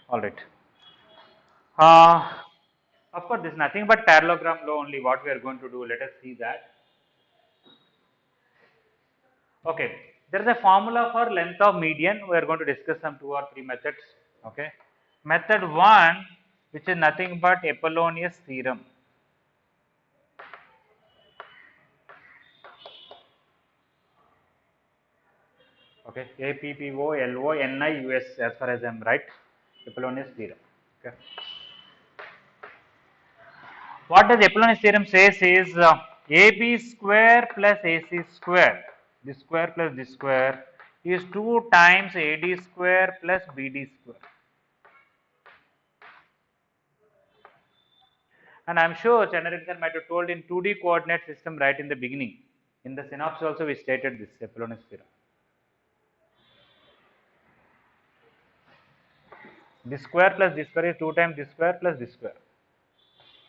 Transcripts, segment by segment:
All right. Uh, of course, this is nothing but parallelogram law only. What we are going to do, let us see that. Okay, there is a formula for length of median. We are going to discuss some 2 or 3 methods. Okay, method 1, which is nothing but Apollonius theorem. Okay, Apollonius as far as I am right, Apollonius theorem. Okay, what does Apollonius theorem says is AB square plus AC square, this square plus this square is 2 times AD square plus BD square. And I am sure Chandrasekhar might have told in 2D coordinate system right in the beginning. In the synopsis also we stated this Apollonius theorem. This square plus this square is 2 times this square plus this square.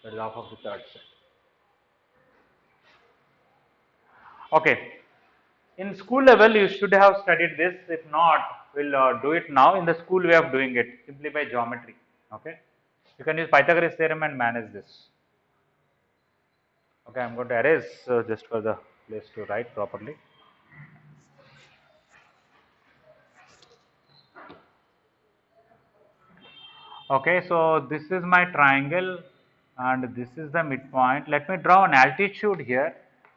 That is half of the third set. Okay. In school level you should have studied this. If not, we'll do it now in the school way of doing it simply by geometry. Okay. You can use Pythagoras theorem and manage this. Okay, I am going to erase just for the place to write properly. Okay, so this is my triangle and this is the midpoint. Let me draw an altitude here.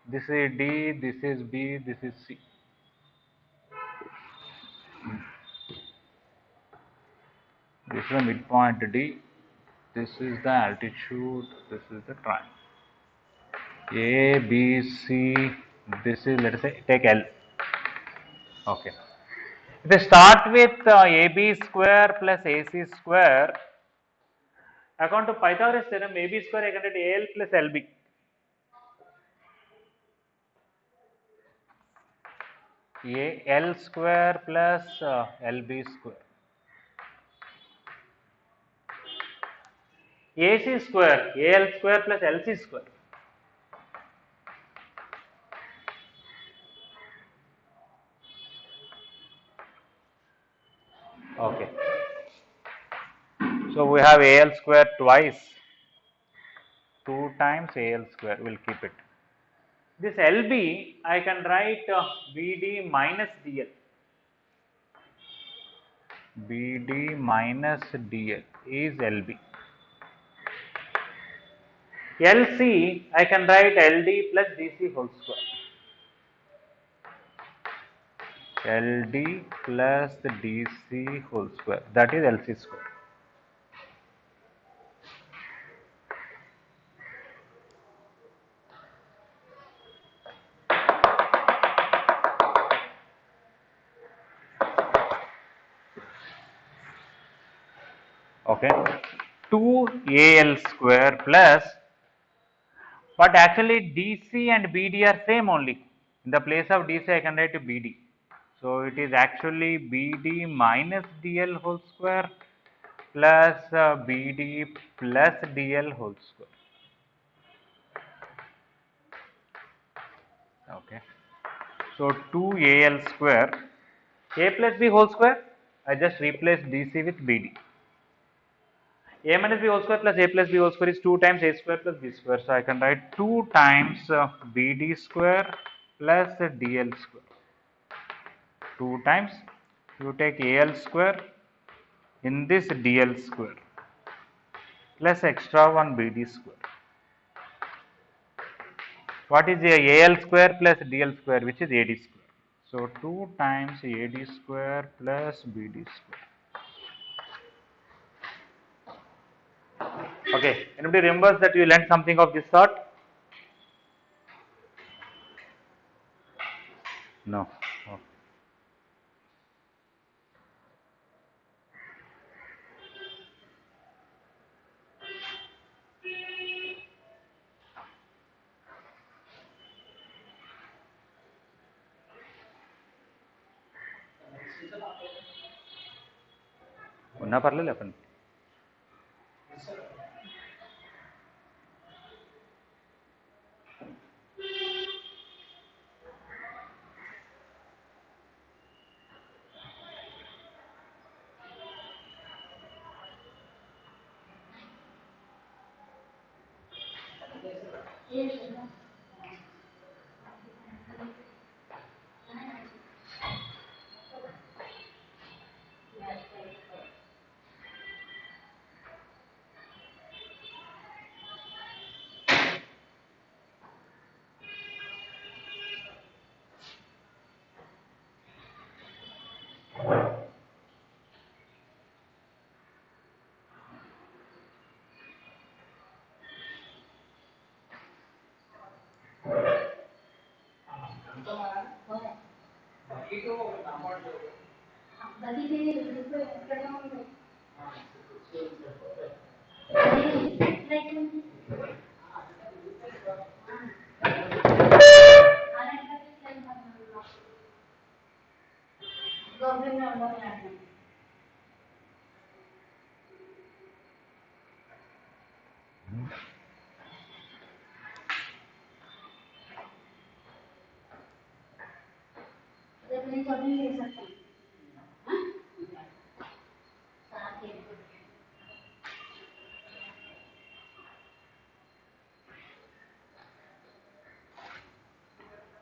This is D, this is B, this is C. This is the midpoint D. This is the altitude. This is the triangle. A, B, C. This is, let us say, take L. Okay. If we start with AB square plus AC square, according to Pythagoras theorem, AB square I can write AL plus LB. AL square plus LB square. AC square, AL square plus LC square. Okay. So we have AL square twice. 2 times AL square, we'll keep it. This LB, I can write BD minus DL. BD minus DL is LB. LC, I can write LD plus DC whole square. LD plus the DC whole square, that is LC square. Okay, 2AL square plus, but actually DC and BD are same only. In the place of DC, I can write BD. So it is actually BD minus DL whole square plus BD plus DL whole square. Okay. So 2AL square, A plus B whole square, I just replace DC with BD. A minus B whole square plus A plus B whole square is 2 times A square plus B square. So I can write 2 times BD square plus DL square. 2 times, you take AL square in this DL square plus extra 1 BD square. What is the AL square plus DL square, which is AD square? So 2 times AD square plus BD square. Okay, anybody remembers that you learned something of this sort? No. Oh. ఉన్నా పర్లేదు చెప్పండి.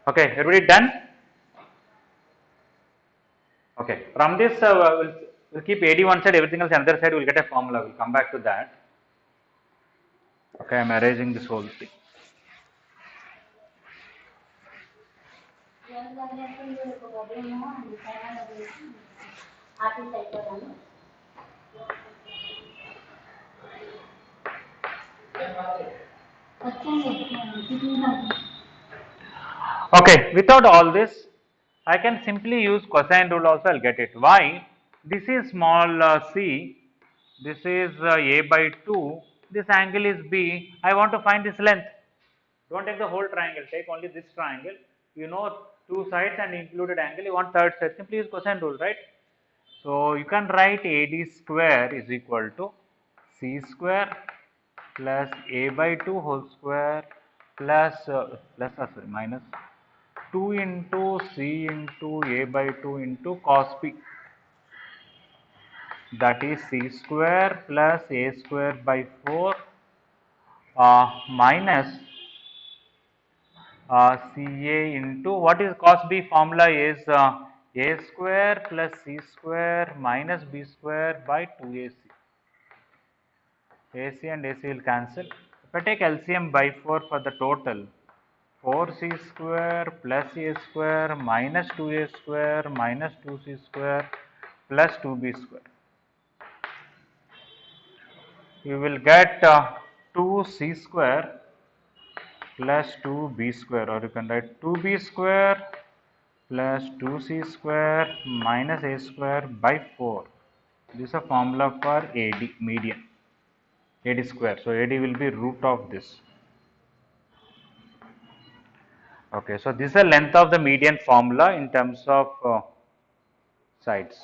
Okay, everybody done? Okay, from this we'll keep AD one side, everything else another side, we'll get a formula, we'll come back to that. Okay, I'm erasing this whole thing. Okay, without all this, I can simply use cosine rule also, I'll get it. Why? This is small c, this is a by 2, this angle is b, I want to find this length. Don't take the whole triangle, take only this triangle. You know two sides and included angle, you want third side, simply use cosine rule, right? So you can write AD square is equal to c square plus a by 2 whole square plus sorry, minus 2 into c into a by 2 into cos b, that is c square plus a square by 4 minus CA into what is cos B formula is A square plus C square minus B square by 2AC. AC and AC will cancel. If I take LCM by 4 for the total, 4C square plus A square minus 2A square minus 2C square plus 2B square. You will get 2C square plus 2B square, or you can write 2B square plus 2c square minus a square by 4. This is a formula for AD, median, AD square. So AD will be root of this. Okay, so this is the length of the median formula in terms of sides.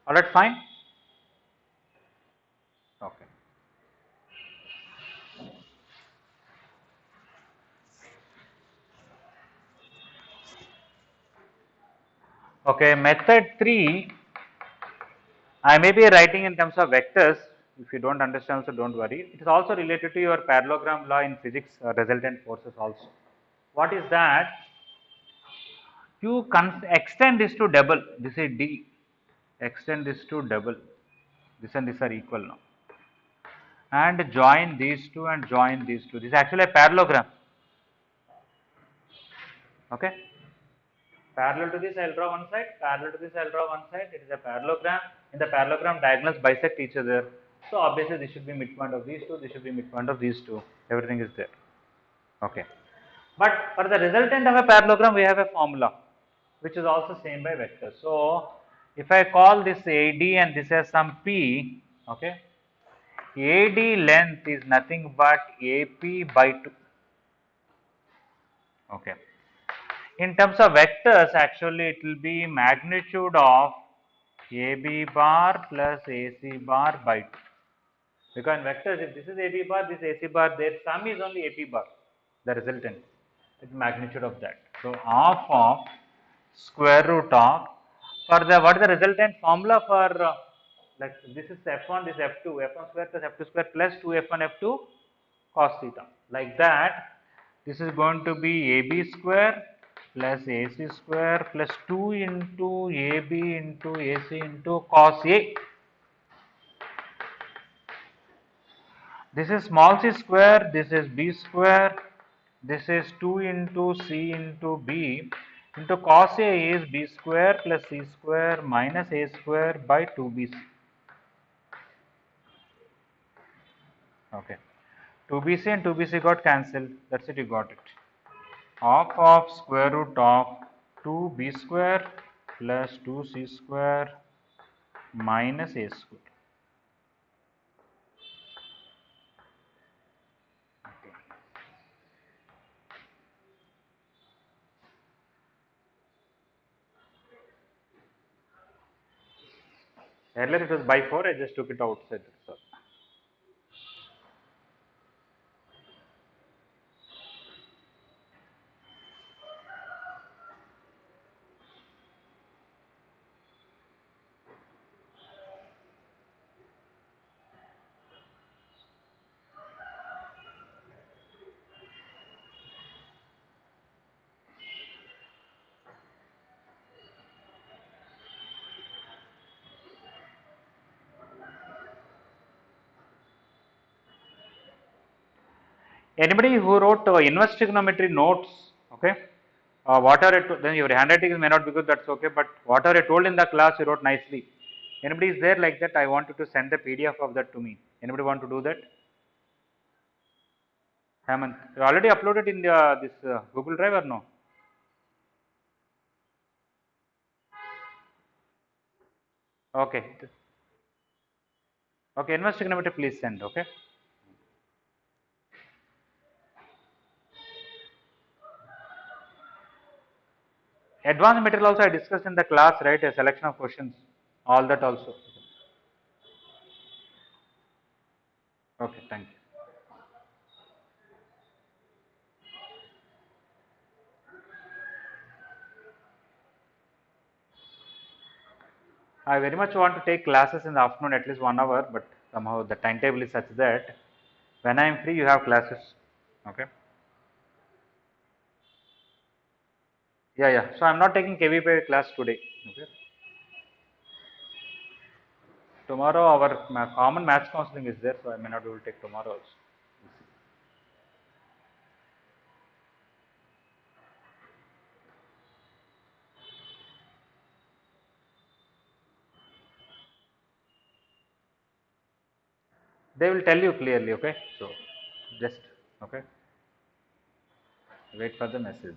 All right, fine. Okay. Okay, method 3, I may be writing in terms of vectors. If you don't understand, so don't worry. It is also related to your parallelogram law in physics, resultant forces also. What is that? You extend this to double. This is D. Extend this to double. This and this are equal now. And join these two and join these two. This is actually a parallelogram. Okay. Parallel to this, I will draw one side. Parallel to this, I will draw one side. It is a parallelogram. In the parallelogram, diagonals bisect each other. So obviously, this should be midpoint of these two. This should be midpoint of these two. Everything is there. Okay. But for the resultant of a parallelogram, we have a formula, which is also same by vector. So if I call this AD and this as some P, okay, AD length is nothing but AP by 2. Okay. In terms of vectors, actually it will be magnitude of AB bar plus AC bar by 2. Because in vectors, if this is AB bar, this AC bar, their sum is only AP bar, the resultant, it's magnitude of that. So half of square root of, for the, what is the resultant formula for, like this is F1, this F2, F1 square plus F2 square plus 2F1 F2 cos theta. Like that, this is going to be AB square plus AC square plus 2 into AB into AC into cos A. This is small c square, this is B square, this is 2 into C into B into cos A is B square plus C square minus A square by 2BC. Okay. 2BC and 2BC got cancelled. That's it, you got it. Half of square root of 2B square plus 2C square minus A square. Okay. Earlier it was by 4, I just took it outside. So. Anybody who wrote inverse trigonometry notes, okay, whatever then your handwriting may not be good, that's okay, but whatever I told in the class, you wrote nicely. Anybody is there like that? I want you to send the PDF of that to me. Anybody want to do that? Hemant, you already uploaded in the, this Google Drive or no? Okay. Okay, inverse trigonometry, please send, okay. Advanced material also I discussed in the class, right? A selection of questions, all that also. Okay, thank you. I very much want to take classes in the afternoon, at least 1 hour, but somehow the timetable is such that when I am free, you have classes. Okay. Yeah, yeah. So I am not taking KVP class today. Okay. Tomorrow our common maths counseling is there, so I may not be able to take tomorrow also. They will tell you clearly. Okay. So just okay. Wait for the message.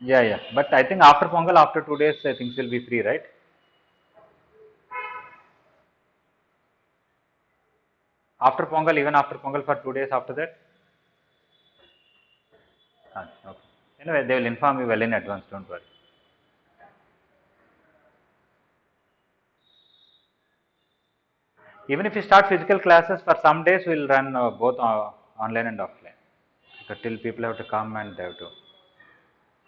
Yeah, yeah. But I think after Pongal, after 2 days, things will be free, right? After Pongal, even after Pongal for 2 days after that? Ah, okay. Anyway, they will inform you well in advance, don't worry. Even if you start physical classes, for some days we will run both online and offline. So till people have to come and they have to.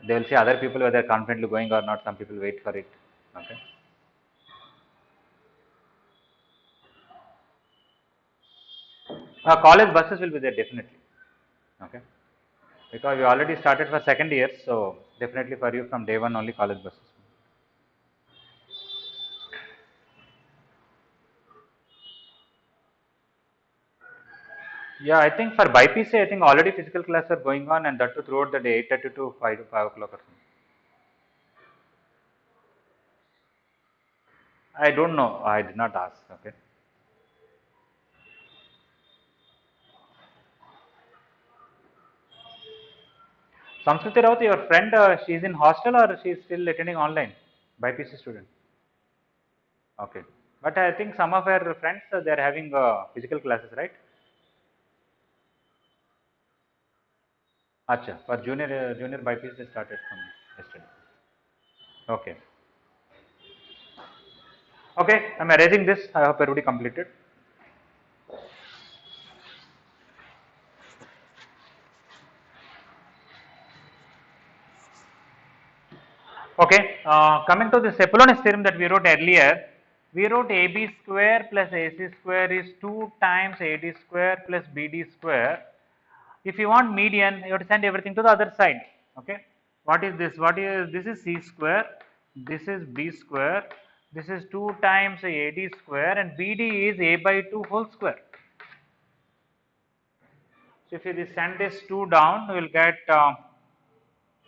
They will see other people whether confidently going or not. Some people wait for it. Okay. College buses will be there definitely. Okay. Because we already started for second year, so definitely for you from day one only college buses. Yeah, I think for BIPC, I think already physical classes are going on, and that too throughout the day, 8:30 to 5 o'clock or something. I don't know. I did not ask. Okay. Samskriti Raut, your friend, she's in hostel or she's still attending online? BIPC student. Okay. But I think some of her friends, they are having physical classes, right? Acha. For junior BIPC, they started from yesterday. Okay. Okay. I'm erasing this. I hope everybody completed. Okay, coming to this Apollonius theorem that we wrote earlier, we wrote AB square plus AC square is 2 times AD square plus BD square. If you want median, you have to send everything to the other side. Okay, what is this? What is this? Is C square, this is B square, this is 2 times AD square, and BD is A by 2 whole square. So if you send this 2 down, we will get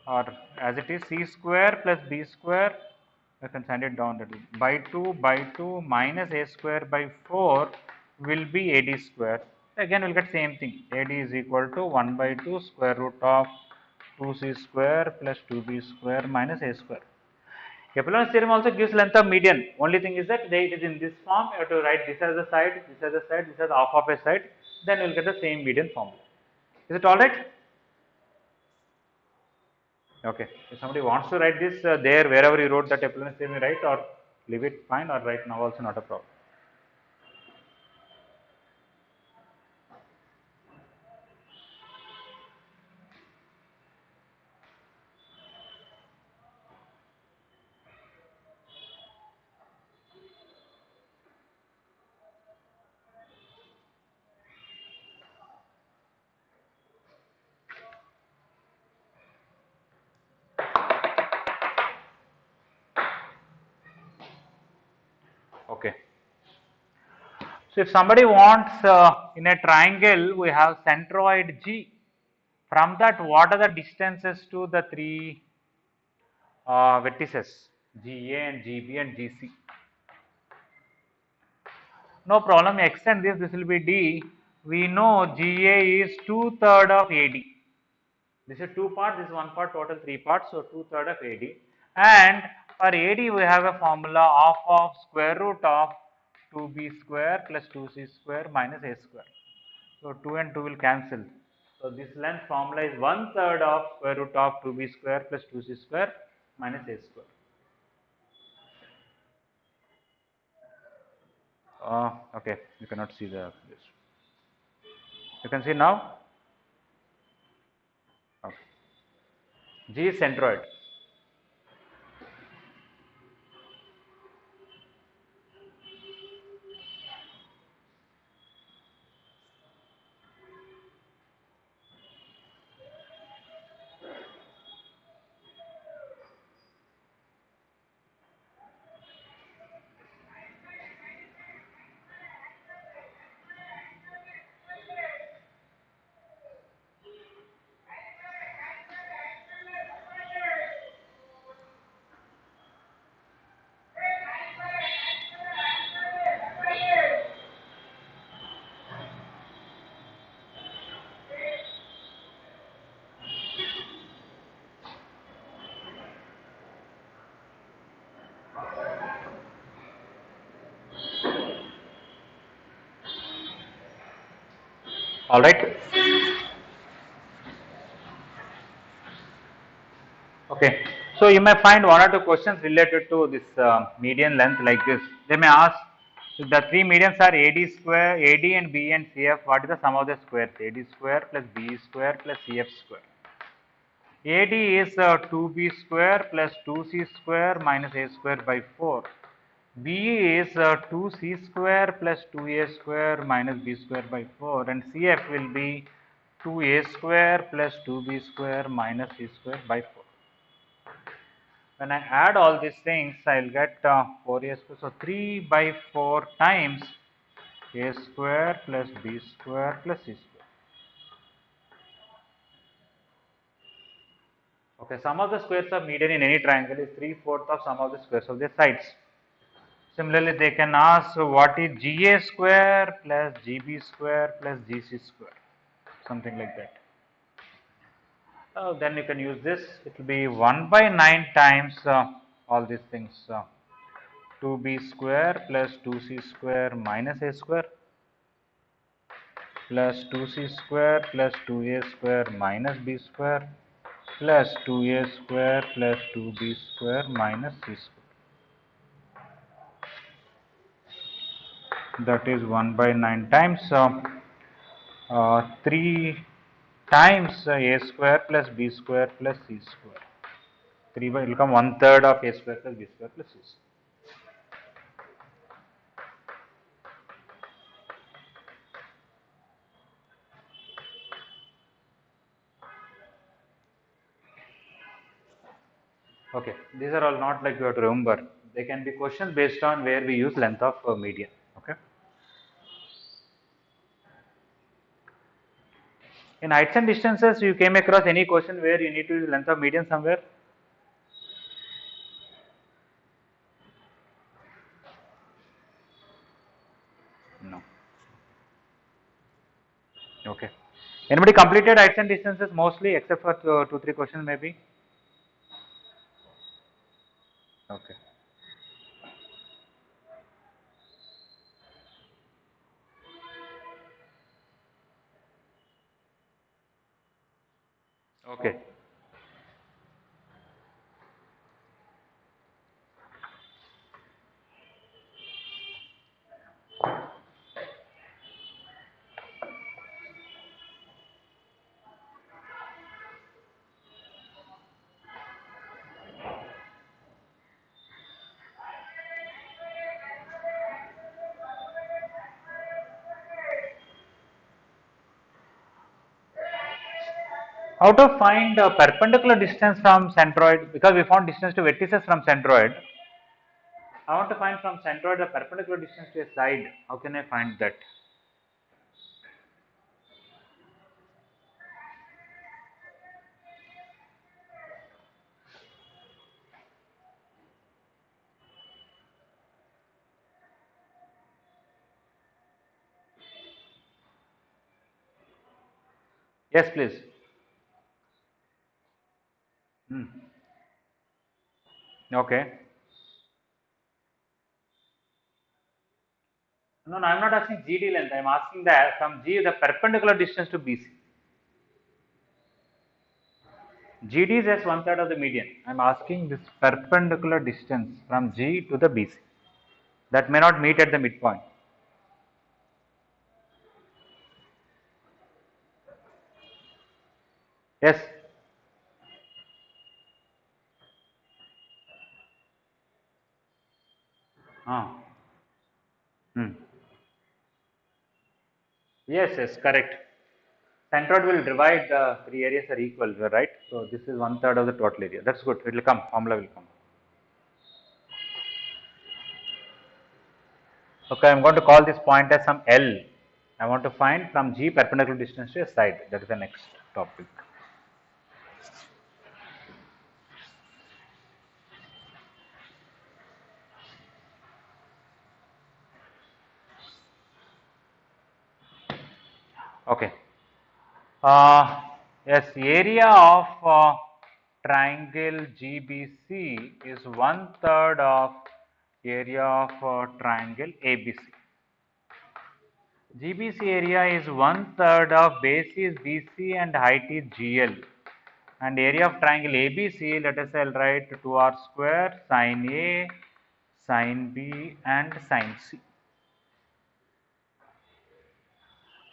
or as it is C square plus B square, I can send it down, that by 2 minus A square by 4 will be AD square. Again we will get same thing, AD is equal to 1 by 2 square root of 2C square plus 2B square minus A square. Apollonius theorem also gives length of median. Only thing is that it is in this form. You have to write this as a side, this as a side, this as half of a side. Then you will get the same median formula. Is it all right? Okay. If somebody wants to write this there, wherever you wrote that Apollonius theorem, write or leave it fine, or write now also not a problem. Okay. So if somebody wants in a triangle, we have centroid G. From that, what are the distances to the three vertices GA and GB and GC? No problem. Extend this. This will be D. We know GA is 2/3 of AD. This is 2 parts. This is 1 part. Total 3 parts. So 2/3 of AD. And for AD, we have a formula of square root of 2B square plus 2C square minus A square. So 2 and 2 will cancel. So this length formula is 1/3 of square root of 2B square plus 2C square minus A square. Okay, you cannot see this. You can see now. Okay. G is centroid. All right. Okay. So you may find one or two questions related to this median length like this. They may ask, if the three medians are AD square, AD and B and CF, what is the sum of the squares? AD square plus B square plus CF square. AD is 2b square plus 2c square minus a square by 4. BE is 2c square plus 2a square minus b square by 4, and CF will be 2a square plus 2b square minus c square by 4. When I add all these things, I will get 4a square. So 3 by 4 times a square plus b square plus c square. Okay, sum of the squares of median in any triangle is 3/4 of sum of the squares of their sides. Similarly, they can ask what is GA square plus GB square plus GC square, something like that. Then you can use this. It will be 1 by 9 times all these things. 2b square plus 2c square minus a square plus 2c square plus 2a square minus b square plus 2a square plus 2b square minus c square. That is 1 by 9 times 3 times a square plus b square plus c square. 3 by, it will come 1/3 of a square plus b square plus c square. Okay, these are all not like you have to remember. They can be questions based on where we use length of median. Okay. In heights and distances, you came across any question where you need to use length of median somewhere? No. Okay. Anybody completed heights and distances mostly except for 2, 3 questions maybe? Okay. Okay. How to find perpendicular distance from centroid? Because we found distance to vertices from centroid. I want to find from centroid the perpendicular distance to a side. How can I find that? Yes, please. Hmm. Okay. No, no, I am not asking GD length. I am asking that from G the perpendicular distance to BC. GD is just 1/3 of the median. I am asking this perpendicular distance from G to the BC. That may not meet at the midpoint. Yes. Ah. Hmm. Yes, yes, correct. Centroid will divide the three areas are equal, right? So this is 1/3 of the total area. That's good. It will come. Formula will come. Okay, I am going to call this point as some L. I want to find from G perpendicular distance to a side. That is the next topic. Okay. Uh, yes, area of triangle GBC is 1/3 of area of triangle ABC. GBC area is 1/3 of base is BC and height is GL. And area of triangle ABC, let us say I'll write 2r square sine A, sine B and sine C.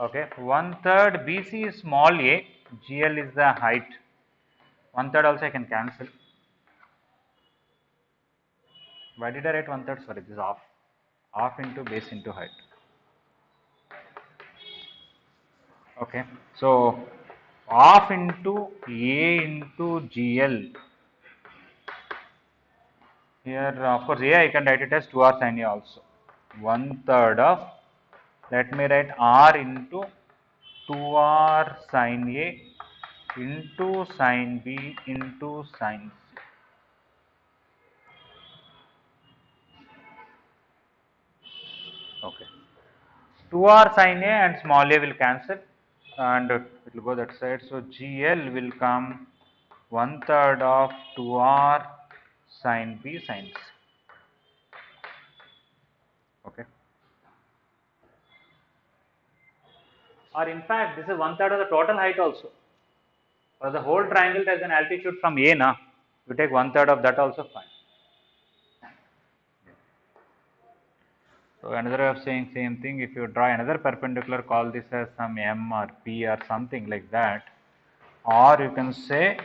Okay, 1/3 BC is small a, GL is the height. 1/3 also I can cancel. Why did I write 1/3? Sorry, this is half. Half into base into height. Okay, so half into A into GL. Here, of course, A I can write it as 2R sin A also. 1/3 of, let me write R into 2R sin A into sin B into sin C. Okay. 2R sin A and small a will cancel and it will go that side. So GL will come 1/3 of 2R sin B sin C. Okay. Or in fact, this is 1/3 of the total height also. For the whole triangle, there is an altitude from A, na. You take 1/3 of that also fine. So another way of saying same thing, if you draw another perpendicular, call this as some M or P or something like that. Or you can say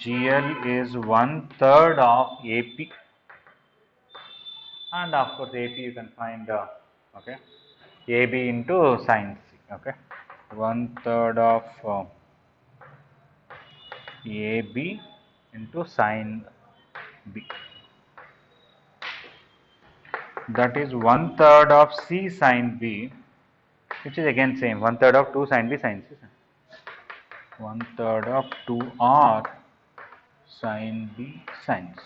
GL is 1/3 of AP. And of course AP you can find okay, AB into sin C. Okay, 1/3 of AB into sin B. That is 1/3 of C sin B, which is again same 1/3 of 2 sin B sin C. 1/3 of 2R sin B sin C.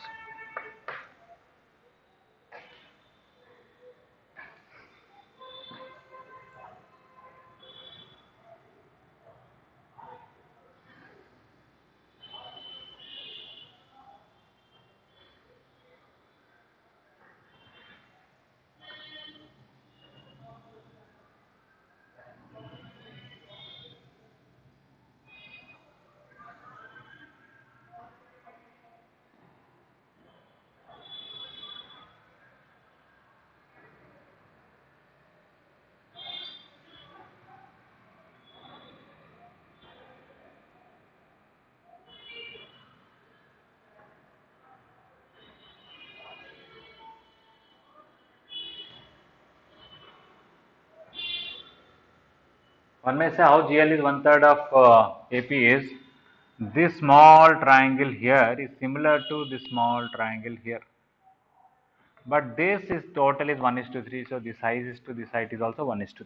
One may say how GL is 1/3 of AP is this small triangle here is similar to this small triangle here. But this is total is 1:3, so this size is to this height is also 1:3.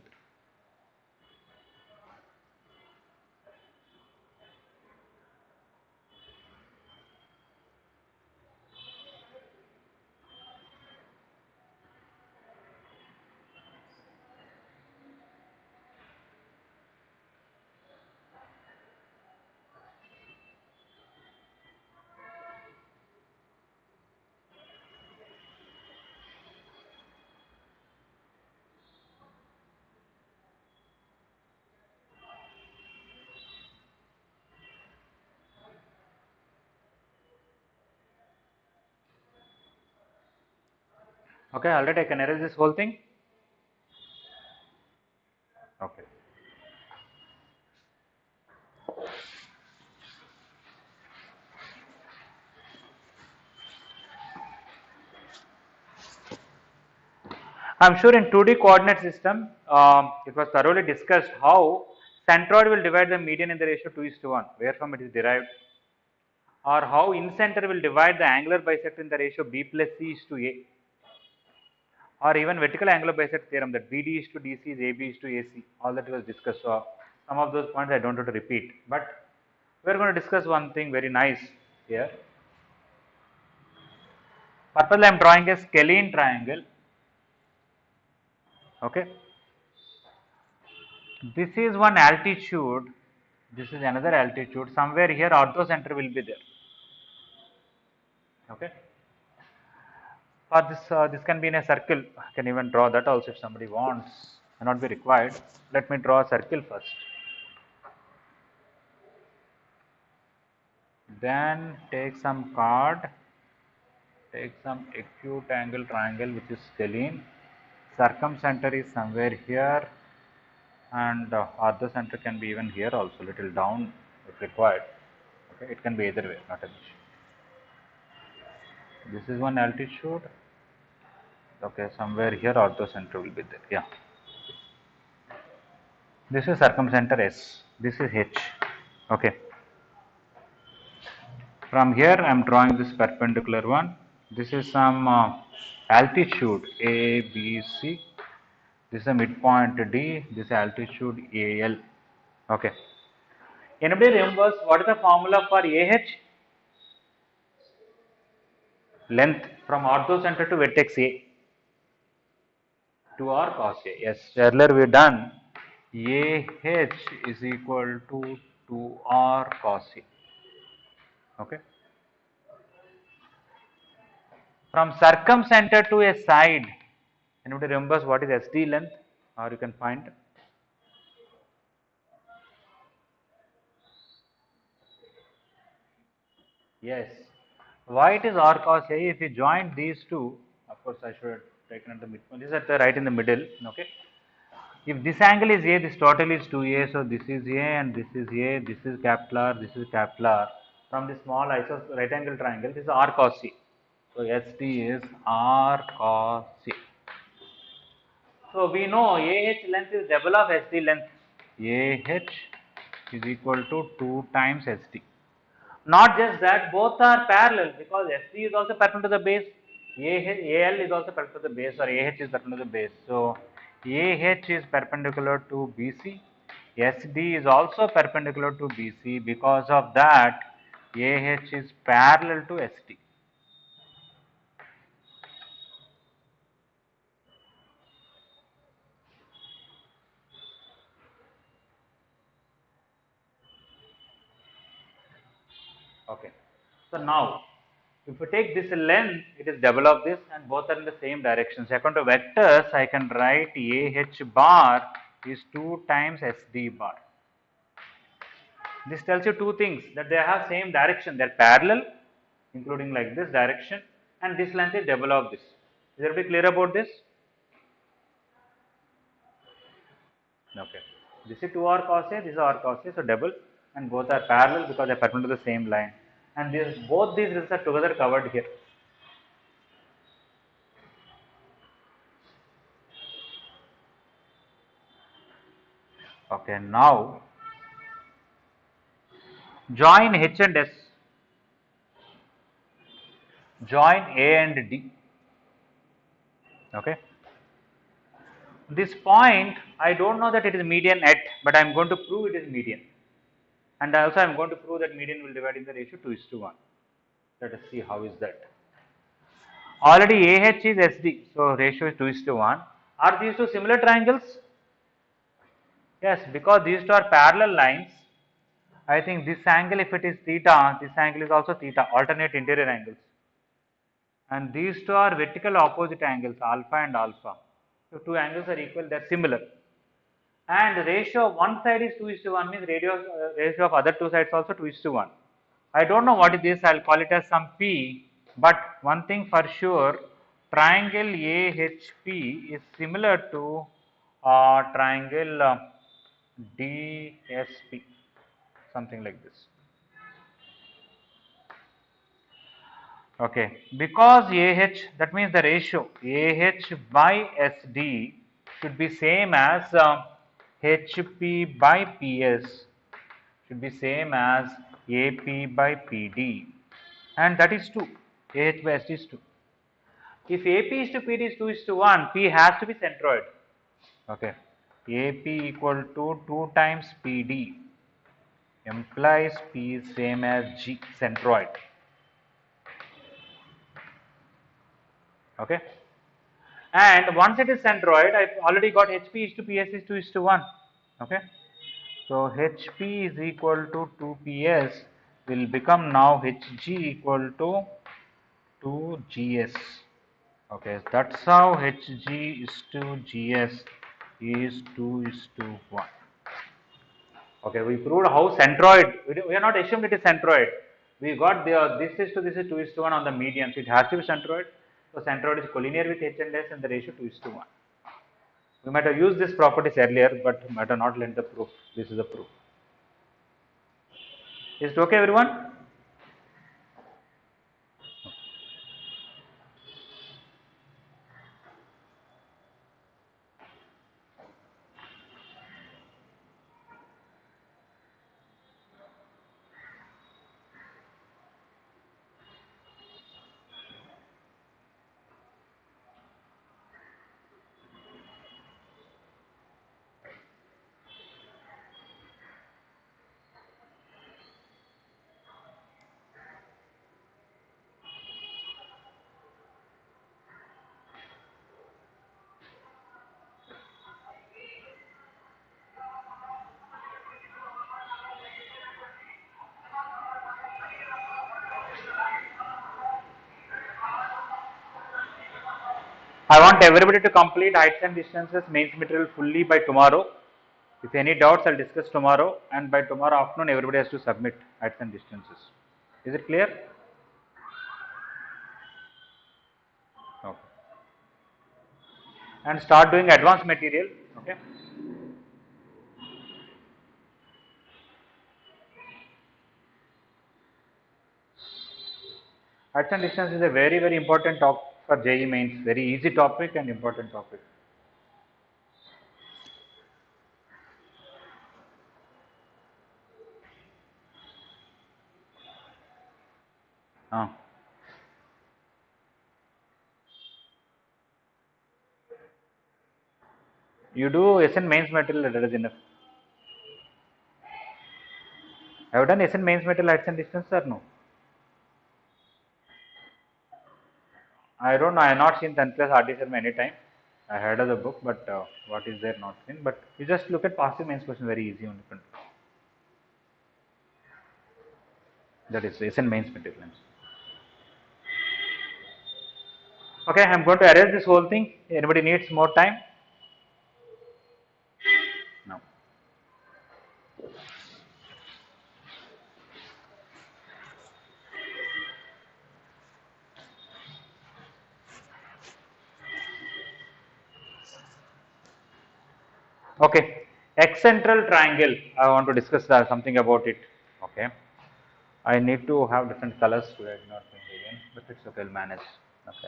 Okay, already I can erase this whole thing. Okay. I'm sure in 2D coordinate system, it was thoroughly discussed how centroid will divide the median in the ratio 2:1, where from it is derived, or how incenter will divide the angular bisector in the ratio B plus C is to A, or even vertical angular bisector theorem that BD is to DC is AB is to AC. All that was discussed. So some of those points I don't have to repeat, but we are going to discuss one thing very nice here. Purposely I am drawing a scalene triangle. Okay, this is one altitude, this is another altitude, somewhere here orthocenter will be there. Okay, for this this can be in a circle. I can even draw that also if somebody wants, may not be required. Let me draw a circle first, then take some chord, take some acute angle triangle which is scalene, circumcenter is somewhere here, and orthocenter can be even here also, little down if required. Okay, it can be either way, not an issue. This is one altitude. Okay, somewhere here orthocenter will be there. Yeah. This is circumcenter S. This is H. Okay. From here I am drawing this perpendicular one. This is some altitude A, B, C. This is a midpoint D. This is altitude AL. Okay. Anybody remembers what is the formula for AH? Length from orthocenter to vertex A. 2R cos A. Yes, earlier we done AH is equal to 2R cos A. Okay. From circumcenter to a side, anybody remembers what is SD length, or you can find? Yes. Why it is R cos A? If you join these two, of course I should have taken at the midpoint. This is at the right in the middle. Okay. If this angle is A, this total is 2A, so this is A and this is A, this is capital R, this is capital R. From this small right angle triangle, this is R cos C. So SD is R cos C. So we know AH length is double of SD length. AH is equal to 2 times SD. Not just that, both are parallel because SD is also perpendicular to the base. AL is also perpendicular to the base, or AH is perpendicular to the base. So AH is perpendicular to BC. SD is also perpendicular to BC. Because of that, AH is parallel to SD. Okay. So now, if you take this length, it is double of this and both are in the same direction. So according to vectors, I can write AH bar is 2 times SD bar. This tells you two things, that they have same direction, they are parallel, including like this direction, and this length is double of this. Is everybody clear about this? Okay. This is 2R cos A, this is R cos A, so double, and both are parallel because they are perpendicular to the same line. And both these results are together covered here. Okay, now join H and S, join A and D. Okay. This point, I don't know that it is median at, but I am going to prove it is median. And also I am going to prove that median will divide in the ratio 2:1. Let us see how is that. Already AH is SD, so ratio is 2:1. Are these two similar triangles? Yes, because these two are parallel lines. I think this angle, if it is theta, this angle is also theta, alternate interior angles. And these two are vertical opposite angles, alpha and alpha. So two angles are equal, they are similar. And the ratio of one side is 2:1 means ratio of other two sides also 2:1. I don't know what is this, I will call it as some P, but one thing for sure, triangle AHP is similar to triangle DSP, something like this. Okay, because AH, that means the ratio AH by SD should be same as HP by PS should be same as AP by PD, and that is 2. AH by SD is 2. If AP is to PD is 2:1, P has to be centroid. Okay, AP equal to 2 times PD implies P is same as G, centroid. Okay, and once it is centroid, I already got HP is to PS is 2:1. Okay, so HP is equal to 2PS will become now HG equal to 2GS. Okay, that's how HG is to GS is 2:1. Okay, we proved how centroid, we are not assumed it is centroid. We got this is 2:1 on the median, so it has to be centroid. So centroid is collinear with H and S and the ratio 2:1. We might have used this properties earlier, but might have not learned the proof. This is the proof. Is it okay, everyone? I want everybody to complete heights and distances mains material fully by tomorrow. If any doubts, I'll discuss tomorrow, and by tomorrow afternoon, everybody has to submit heights and distances. Is it clear? Okay. And start doing advanced material. Okay. Heights and distance is a very, very important topic for JEE mains. Very easy topic and important topic. Ah. You do SN mains material, that is enough. I have done SN mains material heights and distance, or no? I don't know. I have not seen 10th class RT Sharma any time. I heard of the book, but what is there not seen. But you just look at passive mains question, very easy only. That is SN mains material. Okay, I am going to erase this whole thing. Anybody needs more time? No. Okay, excentral triangle. I want to discuss something about it. Okay, I need to have different colors so that not again, but it's okay. I'll manage. Okay,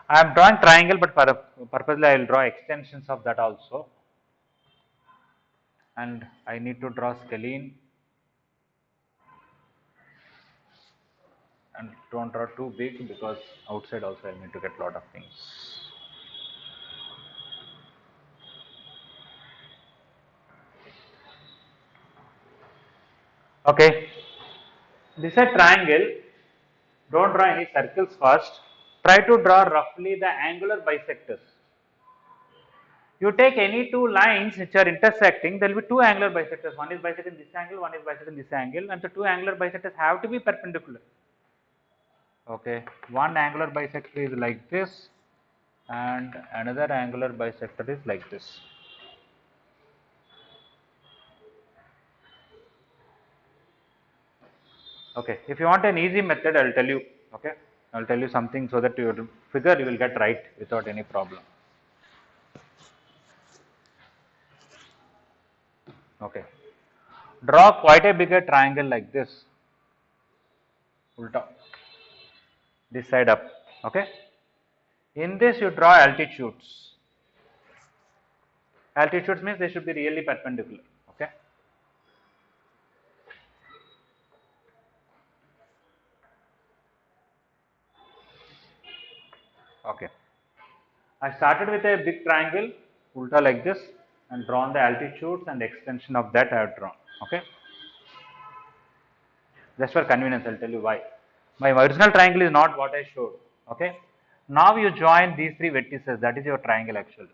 I am drawing triangle, but for purposely I will draw extensions of that also, and I need to draw scalene, and don't draw too big because outside also I need to get lot of things. Okay, this is a triangle. Don't draw any circles first. Try to draw roughly the angular bisectors. You take any two lines which are intersecting, there will be two angular bisectors. One is bisecting this angle, one is bisecting this angle, and the two angular bisectors have to be perpendicular. Okay, one angular bisector is like this, and another angular bisector is like this. Okay, if you want an easy method, I will tell you. Okay, I will tell you something so that your figure you will get right without any problem. Okay, draw quite a bigger triangle like this, ulta, this side up. Okay, in this you draw altitudes. Altitudes means they should be really perpendicular. Okay. Okay. I started with a big triangle, ulta like this, and drawn the altitudes and extension of that I have drawn. Okay. Just for convenience, I'll tell you why. My original triangle is not what I showed. Okay. Now you join these three vertices. That is your triangle actually.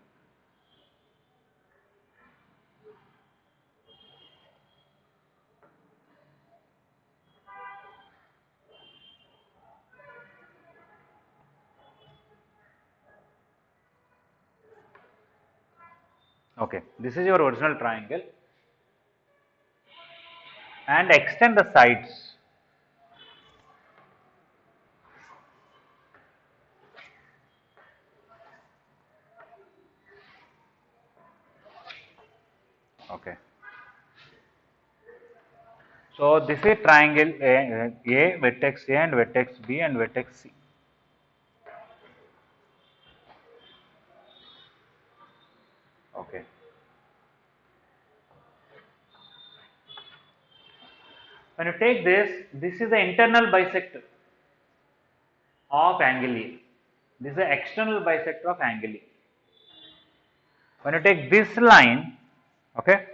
Okay. This is your original triangle, and extend the sides. Okay. So this is triangle A, vertex A and vertex B and vertex C. Okay. When you take this is the internal bisector of angle A. This is the external bisector of angle A. When you take this line, okay,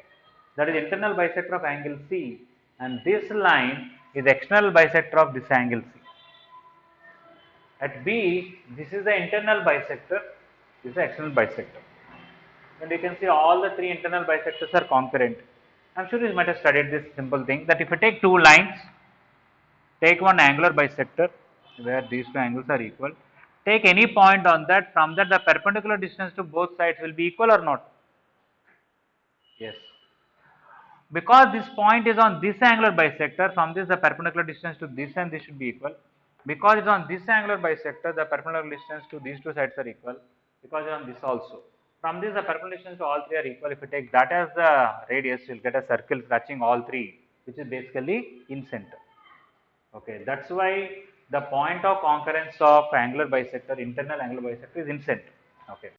that is internal bisector of angle C, and this line is external bisector of this angle C. At B, this is the internal bisector, this is the external bisector. And you can see all the three internal bisectors are concurrent. I am sure you might have studied this simple thing that if you take two lines, take one angular bisector where these two angles are equal, Take any point on that, from that the perpendicular distance to both sides will be equal or not? Yes. Because this point is on this angular bisector, from this the perpendicular distance to this and this should be equal. Because it's on this angular bisector, the perpendicular distance to these two sides are equal. Because it's on this also. From this the perpendicular distance to all three are equal. If you take that as the radius, you will get a circle touching all three, which is basically in center. Okay, that's why the point of concurrence of angular bisector, internal angular bisector is in center. Okay.